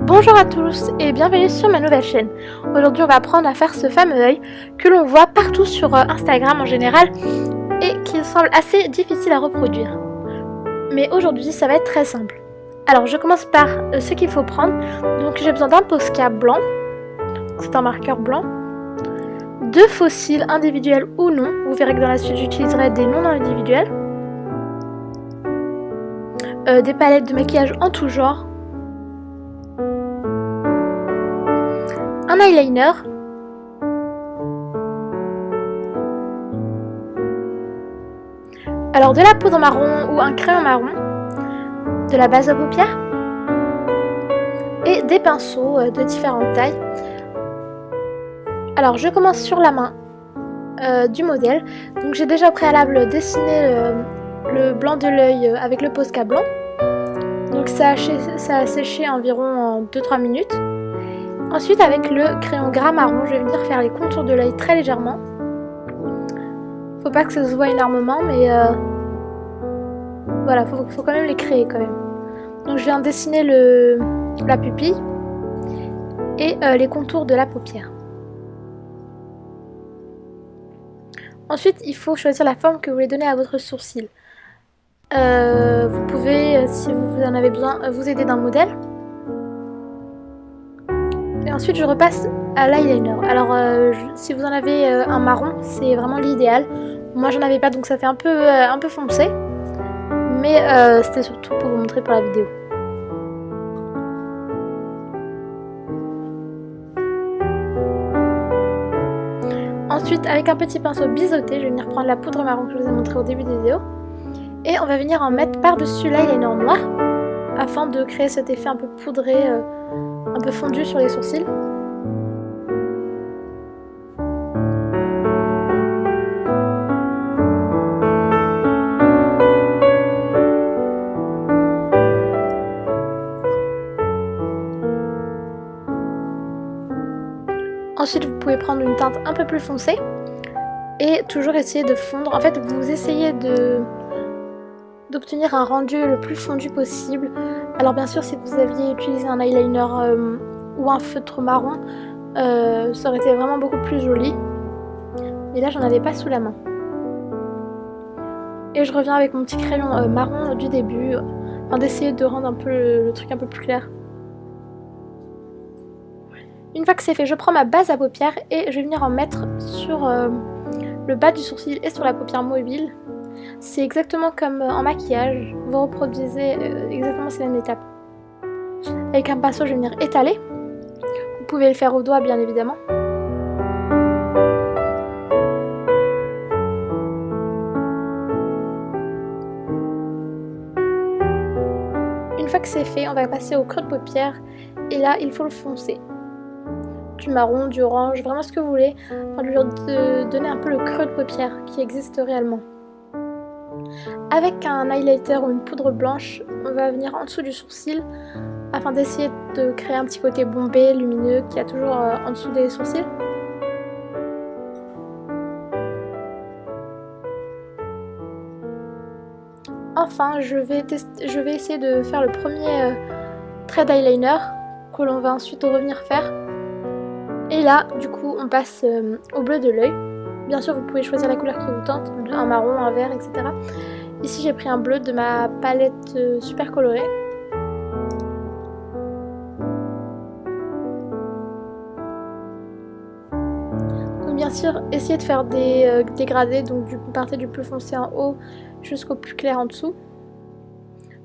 Bonjour à tous et bienvenue sur ma nouvelle chaîne. Aujourd'hui on va apprendre à faire ce fameux œil que l'on voit partout sur Instagram en général et qui semble assez difficile à reproduire. Mais aujourd'hui ça va être très simple. Alors je commence par ce qu'il faut prendre. Donc j'ai besoin d'un Posca blanc, c'est un marqueur blanc, 2 fossiles individuels ou non, vous verrez que dans la suite j'utiliserai des non individuels, des palettes de maquillage en tout genre, un eyeliner, alors de la poudre marron ou un crayon marron, de la base à paupières et des pinceaux de différentes tailles. Alors je commence sur la main du modèle. Donc j'ai déjà au préalable dessiné le blanc de l'œil avec le Posca blanc. Donc ça a séché environ en 2-3 minutes. Ensuite avec le crayon gras marron, je vais venir faire les contours de l'œil très légèrement. Faut pas que ça se voie énormément, mais voilà, faut quand même les créer quand même. Donc je viens dessiner la pupille et les contours de la paupière. Ensuite, il faut choisir la forme que vous voulez donner à votre sourcil. Vous pouvez, si vous en avez besoin, vous aider d'un modèle. Et ensuite, je repasse à l'eyeliner. Alors, si vous en avez un marron, c'est vraiment l'idéal. Moi, j'en avais pas, donc ça fait un peu foncé. Mais c'était surtout pour vous montrer pour la vidéo. Ensuite, avec un petit pinceau biseauté, je vais venir prendre la poudre marron que je vous ai montré au début de la vidéo. Et on va venir en mettre par-dessus l'eyeliner noir, afin de créer cet effet un peu poudré, un peu fondu sur les sourcils. Ensuite, vous pouvez prendre une teinte un peu plus foncée et toujours essayer de fondre. En fait, vous essayez d'obtenir un rendu le plus fondu possible. Alors bien sûr, si vous aviez utilisé un eyeliner ou un feutre marron, ça aurait été vraiment beaucoup plus joli. Mais là, j'en avais pas sous la main. Et je reviens avec mon petit crayon marron du début, afin d'essayer de rendre un peu le truc un peu plus clair. Une fois que c'est fait, je prends ma base à paupières et je vais venir en mettre sur le bas du sourcil et sur la paupière mobile. C'est exactement comme en maquillage, vous reproduisez exactement ces mêmes étapes. Avec un pinceau, je vais venir étaler. Vous pouvez le faire au doigt, bien évidemment. Une fois que c'est fait, on va passer au creux de paupière et là, il faut le foncer. Du marron, du orange, vraiment ce que vous voulez, pour lui donner un peu le creux de paupière qui existe réellement. Avec un highlighter ou une poudre blanche, on va venir en dessous du sourcil afin d'essayer de créer un petit côté bombé, lumineux qu'il y a toujours en dessous des sourcils. Enfin, je vais essayer de faire le premier trait d'eyeliner que l'on va ensuite revenir faire. Et là, du coup, on passe au bleu de l'œil. Bien sûr, vous pouvez choisir la couleur qui vous tente, un marron, un vert, etc. Ici, j'ai pris un bleu de ma palette super colorée. Donc bien sûr, essayez de faire des dégradés, donc vous partez du plus foncé en haut jusqu'au plus clair en dessous.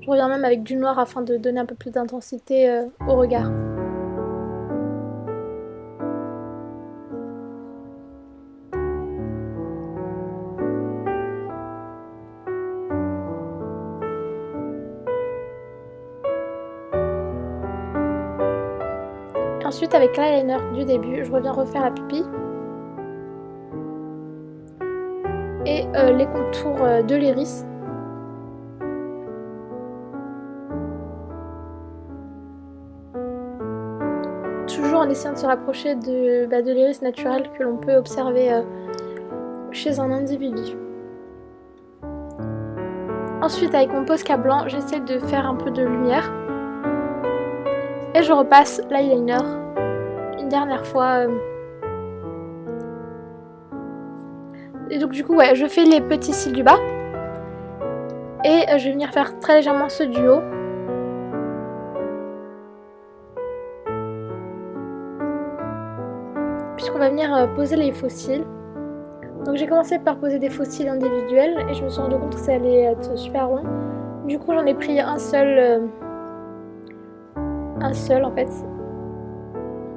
Je reviens même avec du noir afin de donner un peu plus d'intensité au regard. Ensuite, avec l'eyeliner du début, je reviens refaire la pupille et les contours de l'iris. Toujours en essayant de se rapprocher de l'iris naturel que l'on peut observer chez un individu. Ensuite, avec mon Posca blanc, j'essaie de faire un peu de lumière. Et je repasse l'eyeliner une dernière fois. Et donc du coup ouais, je fais les petits cils du bas. Et je vais venir faire très légèrement ceux du haut. Puisqu'on va venir poser les faux cils. Donc j'ai commencé par poser des faux cils individuels et je me suis rendu compte que ça allait être super long. Du coup j'en ai pris un seul en fait,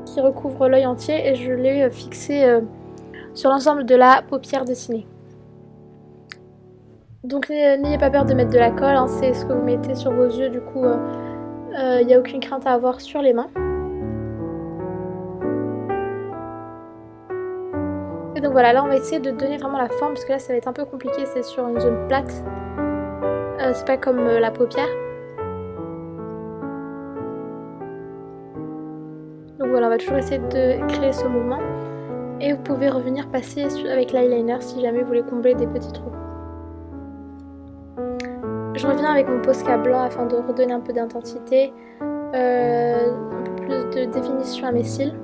qui recouvre l'œil entier et je l'ai fixé sur l'ensemble de la paupière dessinée. Donc n'ayez pas peur de mettre de la colle, hein, c'est ce que vous mettez sur vos yeux, du coup il n'y a aucune crainte à avoir sur les mains. Et donc voilà, là on va essayer de donner vraiment la forme parce que là ça va être un peu compliqué, c'est sur une zone plate, c'est pas comme la paupière. Donc voilà, on va toujours essayer de créer ce mouvement et vous pouvez revenir passer avec l'eyeliner si jamais vous voulez combler des petits trous. Je reviens avec mon Posca blanc afin de redonner un peu d'intensité, un peu plus de définition à mes cils.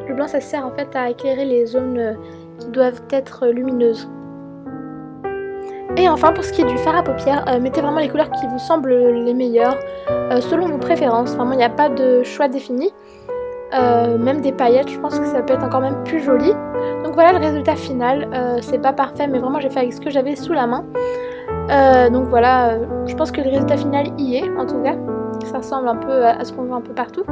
Le blanc ça sert en fait à éclairer les zones qui doivent être lumineuses. Et enfin pour ce qui est du fard à paupières, mettez vraiment les couleurs qui vous semblent les meilleures, selon vos préférences. Vraiment il n'y a pas de choix défini. Même des paillettes, je pense que ça peut être encore même plus joli. Donc voilà le résultat final, c'est pas parfait mais vraiment j'ai fait avec ce que j'avais sous la main. Donc voilà, je pense que le résultat final y est en tout cas. Ça ressemble un peu à ce qu'on voit un peu partout.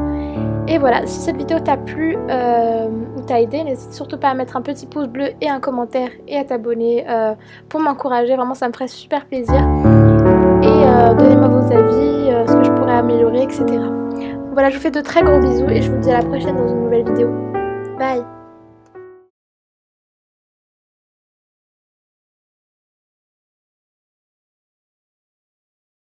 Et voilà, si cette vidéo t'a plu ou t'a aidé, n'hésite surtout pas à mettre un petit pouce bleu et un commentaire et à t'abonner pour m'encourager, vraiment ça me ferait super plaisir. Et donnez-moi vos avis, ce que je pourrais améliorer, etc. Voilà, je vous fais de très gros bisous et je vous dis à la prochaine dans une nouvelle vidéo. Bye!